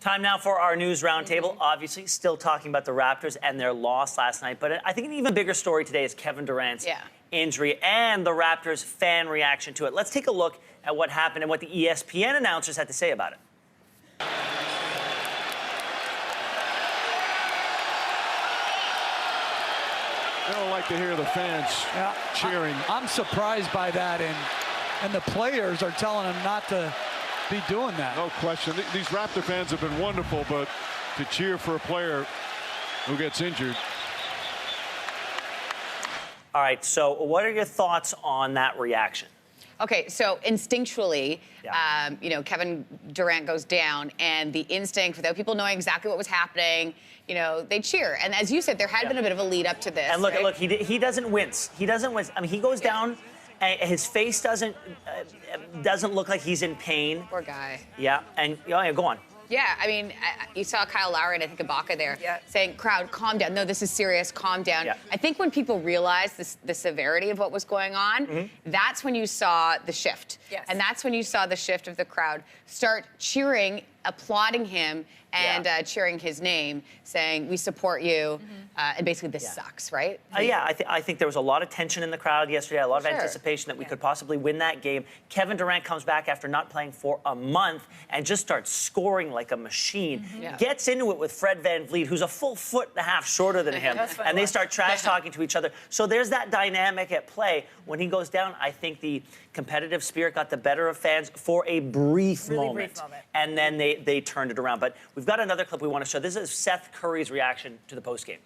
Time now for our news roundtable. Obviously, still talking about the Raptors and their loss last night. But I think an even bigger story today is Kevin Durant's injury and the Raptors' fan reaction to it. Let's take a look at what happened and what the ESPN announcers had to say about it. They don't like to hear the fans cheering. I'm surprised by that, and the players are telling him not to be doing that. No question. These Raptor fans have been wonderful, but to cheer for a player who gets injured. All right, so what are your thoughts on that reaction? Okay, so instinctually, you know, Kevin Durant goes down, and the instinct, without people knowing exactly what was happening, you know, they cheer. And as you said, there had been a bit of a lead up to this. And look, he doesn't wince. He doesn't wince. I mean, he goes down, and his face doesn't look like he's in pain. Poor guy. Yeah, and go on. Yeah, I mean, you saw Kyle Lowry and I think Ibaka there saying, crowd, calm down. No, this is serious, calm down. Yeah. I think when people realized the severity of what was going on, that's when you saw the shift. Yes. And that's when you saw the shift of the crowd start cheering, applauding him, and cheering his name, saying, we support you, and basically this sucks, right? I think there was a lot of tension in the crowd yesterday, a lot of anticipation that we could possibly win that game. Kevin Durant comes back after not playing for a month and just starts scoring like a machine. Gets into it with Fred VanVleet, who's a full foot and a half shorter than him, and they start trash-talking to each other. So there's that dynamic at play. When he goes down, I think the competitive spirit got the better of fans for a brief moment. And then they turned it around. But we've got another clip we want to show. This is Seth Curry's reaction to the postgame.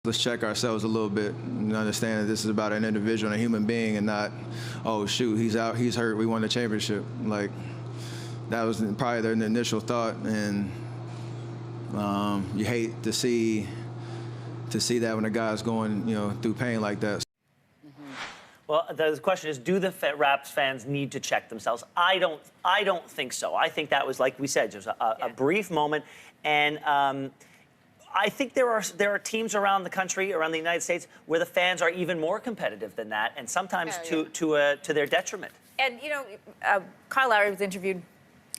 Let's check ourselves a little bit and understand that this is about an individual and a human being and not, oh, shoot, he's out, he's hurt, we won the championship. Like, that was probably their initial thought, and you hate to see that when a guy's going, through pain like that. Well, the question is, do the Raps fans need to check themselves? I don't think so. I think that was, like we said, just a brief moment, and I think there are teams around the country, around the United States, where the fans are even more competitive than that, and sometimes to their detriment. And Kyle Lowry was interviewed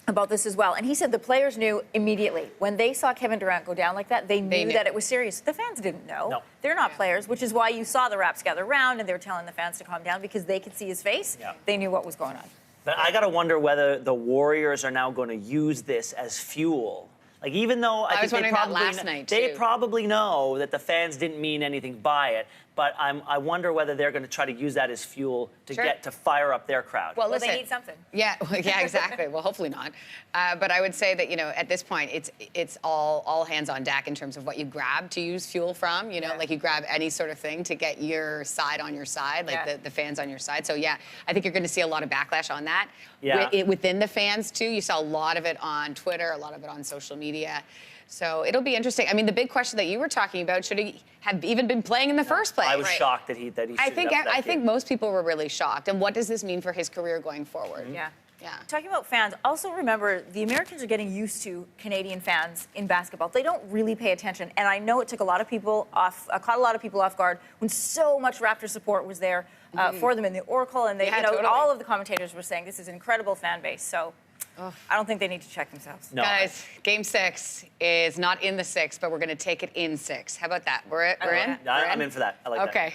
about this as well, and he said the players knew immediately when they saw Kevin Durant go down like that. They knew that it was serious. The fans didn't know. No. They're not players, which is why you saw the Raps gather around and they were telling the fans to calm down because they could see his face. They knew what was going on. But I got to wonder whether the Warriors are now going to use this as fuel. Like, even though I think they probably know that the fans didn't mean anything by it, but I wonder whether they're going to try to use that as fuel to fire up their crowd. Well, listen, they need something. Yeah, exactly. Well, hopefully not. But I would say that, at this point, it's all hands on deck in terms of what you grab to use fuel from. Like you grab any sort of thing to get your side on your side, like the fans on your side. So, I think you're going to see a lot of backlash on that. Within the fans, too. You saw a lot of it on Twitter, a lot of it on social media. So it'll be interesting. I mean, the big question that you were talking about, should he have even been playing in the first place? I was shocked that he I think most people were really shocked. And what does this mean for his career going forward? Yeah. Talking about fans, also remember the Americans are getting used to Canadian fans in basketball. They don't really pay attention, and I know it took a lot of people off, caught a lot of people off guard when so much Raptor support was there for them in the Oracle, and they, all of the commentators were saying this is an incredible fan base. So. I don't think they need to check themselves. No. Guys, Game 6 is not in the 6, but we're going to take it in 6. How about that? We're in? I'm in for that. I like that. Okay.